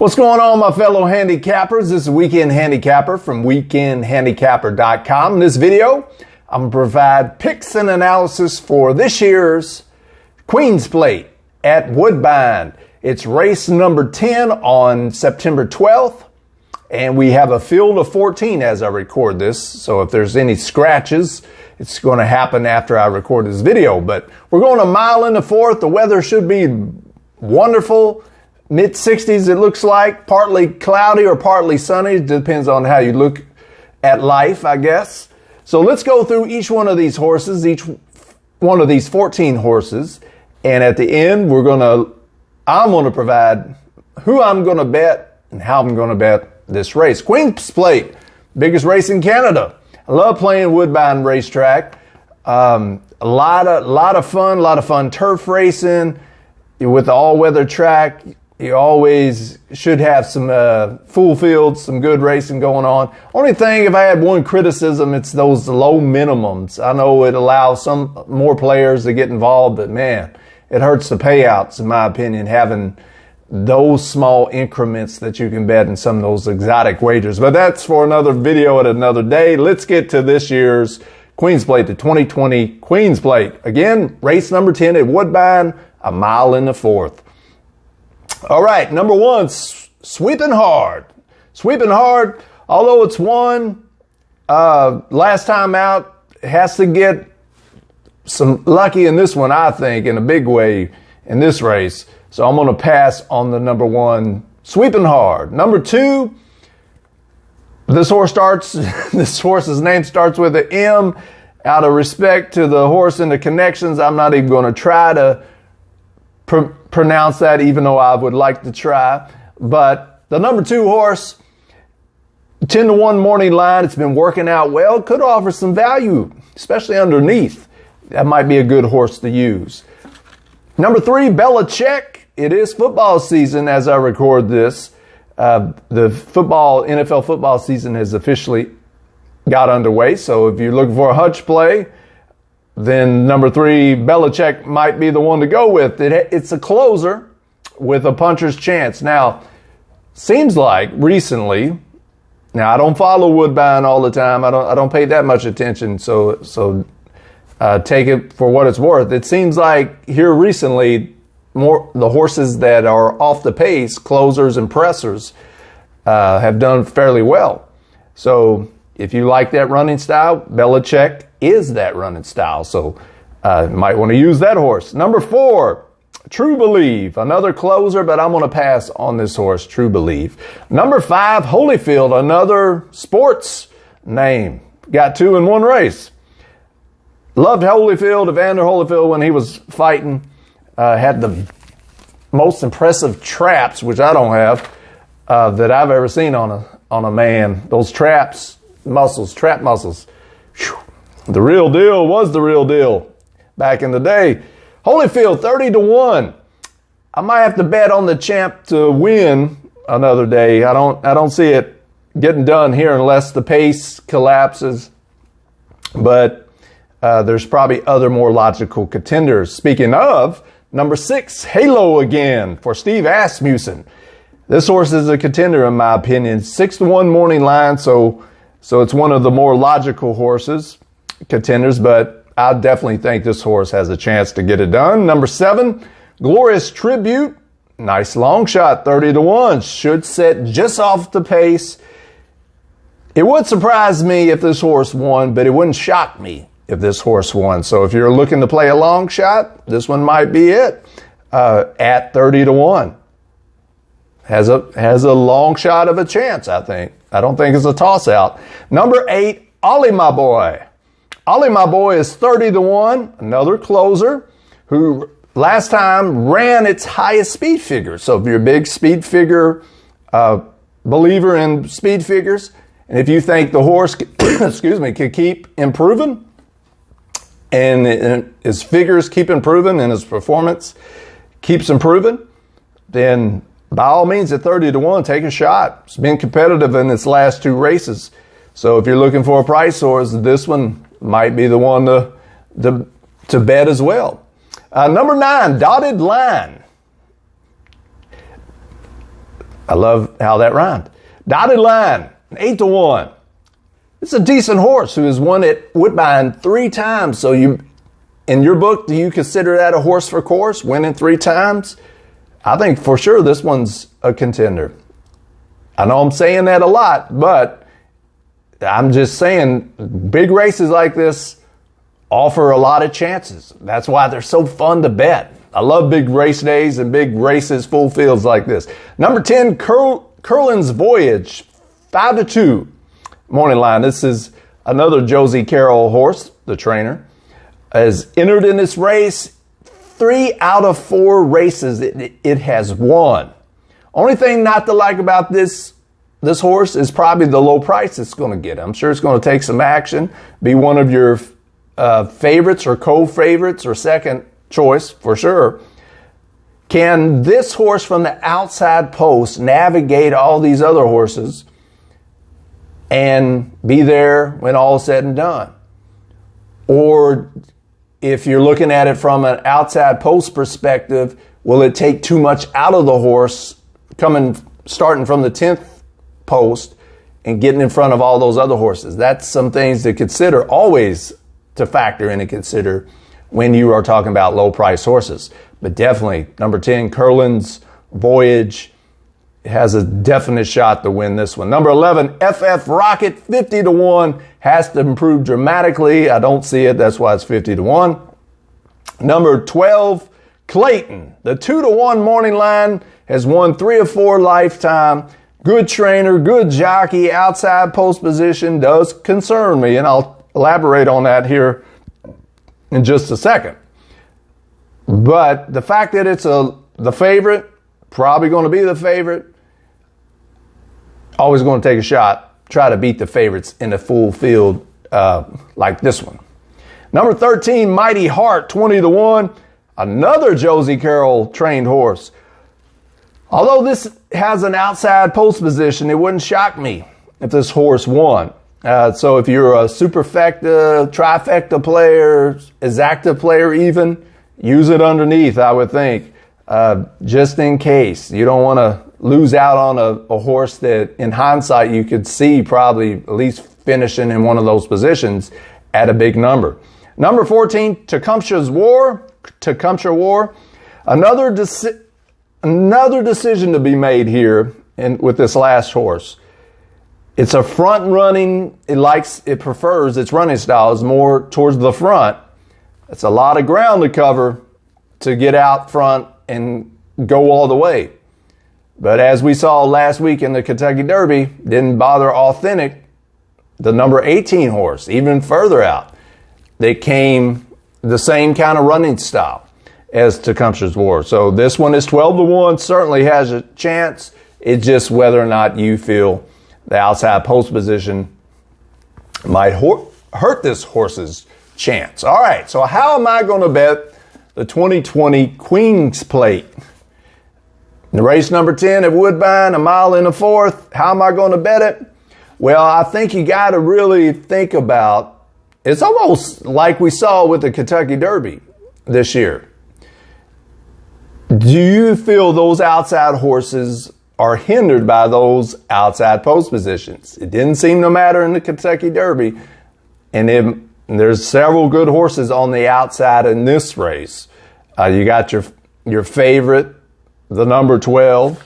What's going on, my fellow handicappers? This is Weekend Handicapper from weekendhandicapper.com. In this video, I'm going to provide picks and analysis for this year's Queen's Plate at Woodbine. It's race number 10 on September 12th, and we have a field of 14 as I record this. So if there's any scratches, it's going to happen after I record this video. But we're going a mile in the fourth. The weather should be wonderful. Mid-60s, it looks like, partly cloudy or partly sunny. It depends on how you look at life, I guess. So let's go through each one of these horses, each one of these 14 horses. And at the end, I'm going to provide who I'm going to bet and how I'm going to bet this race. Queen's Plate, biggest race in Canada. I love playing Woodbine Racetrack. A lot of fun turf racing with the all-weather track. You always should have some full fields, some good racing going on. Only thing, if I had one criticism, it's those low minimums. I know it allows some more players to get involved, but man, it hurts the payouts, in my opinion, having those small increments that you can bet in some of those exotic wagers. But that's for another video at another day. Let's get to this year's Queen's Plate, the 2020 Queen's Plate. Again, race number 10 at Woodbine, a mile in the fourth. All right, number one, Sweeping Hard. Sweeping Hard, although it's won last time out, has to get some lucky in this one, I think, in a big way in this race. So I'm going to pass on the number one, Sweeping Hard. Number two, this horse's name starts with an M. Out of respect to the horse and the connections, I'm not even going to try to pronounce that, even though I would like to try. But the number two horse, 10-1 morning line, it's been working out well. Could offer some value, especially underneath. That might be a good horse to use. Number three, Belichick. It is football season as I record this. The NFL football season has officially got underway. So if you're looking for a hutch play, then number three, Belichick might be the one to go with. It's a closer with a puncher's chance. Now, seems like recently, now I don't follow Woodbine all the time. I don't pay that much attention. So take it for what it's worth. It seems like here recently, more the horses that are off the pace, closers and pressers, have done fairly well. So if you like that running style, Belichick is that running style. So might want to use that horse. Number four, True Believe. Another closer, but I'm going to pass on this horse, True Believe. Number five, Holyfield. Another sports name. Got two in one race. Loved Holyfield, Evander Holyfield, when he was fighting. Had the most impressive traps, which I don't have, that I've ever seen on a man. Those trap muscles. Whew. The real deal was the real deal back in the day. Holyfield, 30-1. I might have to bet on the champ to win another day. I don't see it getting done here unless the pace collapses. But there's probably other more logical contenders. Speaking of, number six, Halo again for Steve Asmussen. This horse is a contender in my opinion. 6-1 morning line, so it's one of the more logical contenders, but I definitely think this horse has a chance to get it done. Number seven, Glorious Tribute. Nice long shot, 30-1. Should set just off the pace. It would surprise me if this horse won, but it wouldn't shock me if this horse won. So if you're looking to play a long shot, this one might be it at 30-1. Has a long shot of a chance, I think. I don't think it's a toss-out. Number eight, Ollie My Boy. Ollie My Boy is 30-1, another closer who last time ran its highest speed figure. So if you're a big speed figure believer in speed figures, and if you think the horse, can keep improving, and his figures keep improving and his performance keeps improving, then by all means at 30-1, take a shot. It's been competitive in its last two races. So if you're looking for a price horse, this one might be the one to bet as well. Number nine, Dotted Line. I love how that rhymed. Dotted Line, 8-1. It's a decent horse who has won at Woodbine 3 times. So in your book, do you consider that a horse for course, winning 3 times? I think for sure this one's a contender. I know I'm saying that a lot, but I'm just saying big races like this offer a lot of chances. That's why they're so fun to bet. I love big race days and big races, full fields like this. Number 10, Curlin's Voyage, 5-2. Morning line. This is another Josie Carroll horse, the trainer, has entered in this race 3 out of 4 races it has won. Only thing not to like about this horse is probably the low price it's going to get. I'm sure it's going to take some action, be one of your favorites or co-favorites or second choice for sure. Can this horse from the outside post navigate all these other horses and be there when all is said and done? Or if you're looking at it from an outside post perspective, will it take too much out of the horse starting from the 10th post and getting in front of all those other horses? That's some things to consider, always to factor in and consider when you are talking about low price horses. But definitely number 10, Curlin's Voyage, has a definite shot to win this one. Number 11, FF Rocket, 50-1, has to improve dramatically. I don't see it. That's why it's 50-1. Number 12, Clayton, the 2-1 morning line, has won 3 of 4 lifetime. Good trainer, good jockey, outside post position does concern me, and I'll elaborate on that here in just a second. But the fact that it's the favorite, probably going to be the favorite, always going to take a shot, try to beat the favorites in a full field like this one. Number 13, Mighty Heart, 20-1, another Josie Carroll trained horse. Although this has an outside post position, it wouldn't shock me if this horse won. So if you're a Superfecta, Trifecta player, Exacta player even, use it underneath, I would think, just in case. You don't want to lose out on a horse that, in hindsight, you could see probably at least finishing in one of those positions at a big number. Number 14, Tecumseh War. Another decision to be made here with this last horse. It's a front running, it prefers its running style is more towards the front. It's a lot of ground to cover to get out front and go all the way. But as we saw last week in the Kentucky Derby, didn't bother Authentic, the number 18 horse, even further out. They came the same kind of running style as Tecumseh's War. So this one is 12-1, certainly has a chance. It's just whether or not you feel the outside post position might hurt this horse's chance. All right, so how am I going to bet the 2020 Queen's Plate? The race number 10 at Woodbine, 1 mile in the 4th. How am I going to bet it? Well, I think you got to really think about, it's almost like we saw with the Kentucky Derby this year. Do you feel those outside horses are hindered by those outside post positions? It didn't seem to matter in the Kentucky Derby, and there's several good horses on the outside in this race. You got your favorite, the number 12,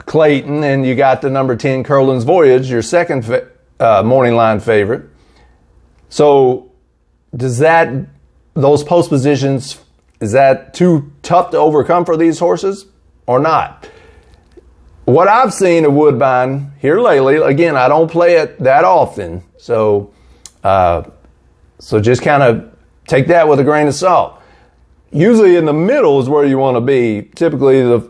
Clayton, and you got the number 10, Curlin's Voyage, your second morning line favorite. So those post positions, is that too tough to overcome for these horses or not? What I've seen at Woodbine here lately, again, I don't play it that often, so just kind of take that with a grain of salt. Usually in the middle is where you want to be. Typically the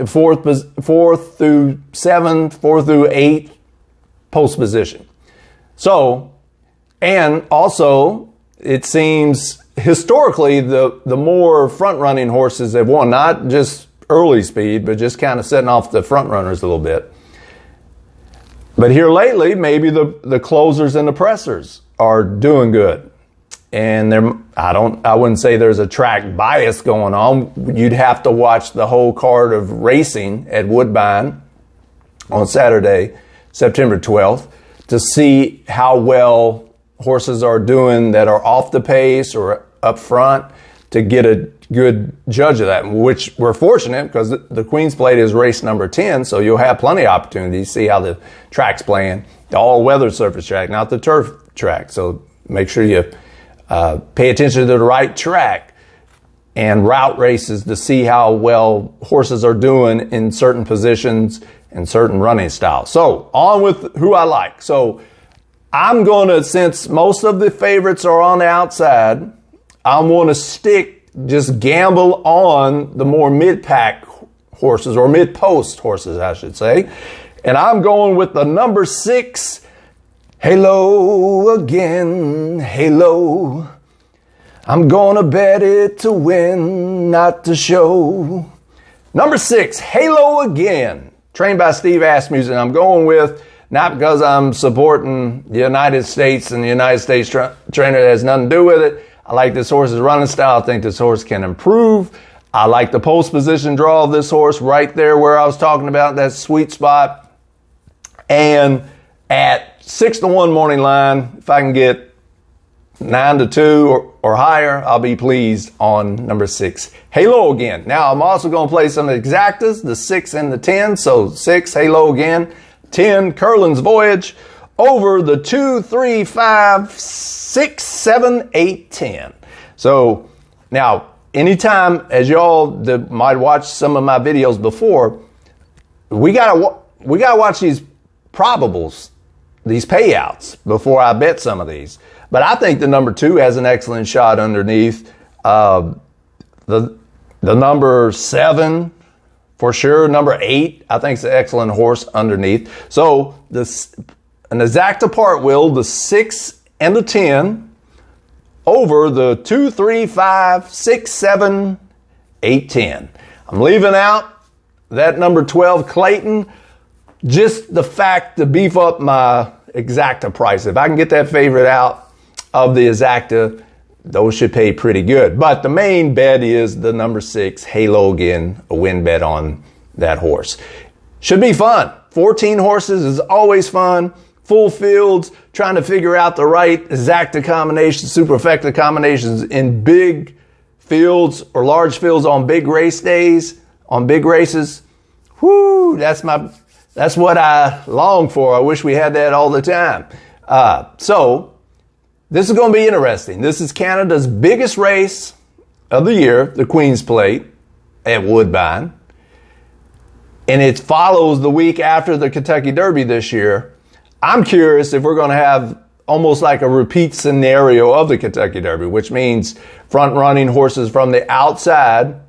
fourth through 7th, 4th through 8th post position. So, and also it seems historically the more front running horses have won, not just early speed, but just kind of setting off the front runners a little bit. But here lately, maybe the closers and the pressers are doing good. And I wouldn't say there's a track bias going on. You'd have to watch the whole card of racing at Woodbine on Saturday, September 12th, to see how well horses are doing that are off the pace or up front, to get a good judge of that, which we're fortunate because the Queen's Plate is race number 10, so you'll have plenty of opportunities to see how the track's playing. The all-weather surface track, not the turf track, so make sure you pay attention to the right track and route races to see how well horses are doing in certain positions and certain running styles. So on with who I like. So I'm going to, since most of the favorites are on the outside, I'm going to just gamble on the more mid-pack horses, or mid-post horses, I should say. And I'm going with the number 6, Halo Again, Halo. I'm going to bet it to win, not to show. Number 6, Halo Again, trained by Steve Asmussen. I'm going with, not because I'm supporting the United States and the United States trainer that has nothing to do with it. I like this horse's running style. I think this horse can improve. I like the post position draw of this horse right there where I was talking about, that sweet spot. And at 6-1 morning line, if I can get 9-2 or higher, I'll be pleased on number 6, Halo Again. Now, I'm also going to play some exactas, the 6 and the 10. So 6, Halo Again. 10, Curlin's Voyage. Over the 2, 3, 5, 6, 7, 8, 10. So now, anytime, as y'all that might watch some of my videos before, we gotta watch these probables, these payouts, before I bet some of these. But I think the number 2 has an excellent shot underneath. The number 7, for sure. Number 8, I think, is an excellent horse underneath. So an exacta part will, the 6 and the 10, over the 2, 3, 5, 6, 7, 8, 10. I'm leaving out that number 12, Clayton. Just the fact to beef up my exacta price. If I can get that favorite out of the exacta, those should pay pretty good. But the main bet is the number 6, Halo Again, a win bet on that horse. Should be fun. 14 horses is always fun. Full fields, trying to figure out the right exacta combinations, superfecta combinations in big fields or large fields on big race days, on big races. Whoo, that's what I long for. I wish we had that all the time. So this is going to be interesting. This is Canada's biggest race of the year, the Queen's Plate at Woodbine. And it follows the week after the Kentucky Derby this year. I'm curious if we're going to have almost like a repeat scenario of the Kentucky Derby, which means front-running horses from the outside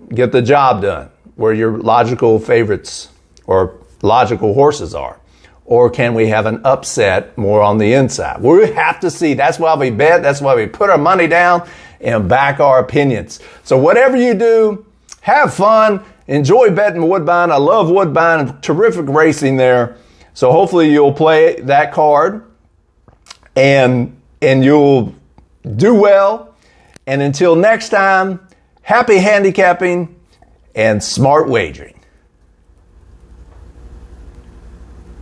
get the job done, where your logical favorites or logical horses are. Or can we have an upset more on the inside? We have to see. That's why we bet. That's why we put our money down and back our opinions. So whatever you do, have fun. Enjoy betting Woodbine. I love Woodbine. Terrific racing there. So hopefully you'll play that card and you'll do well. And until next time, happy handicapping and smart wagering.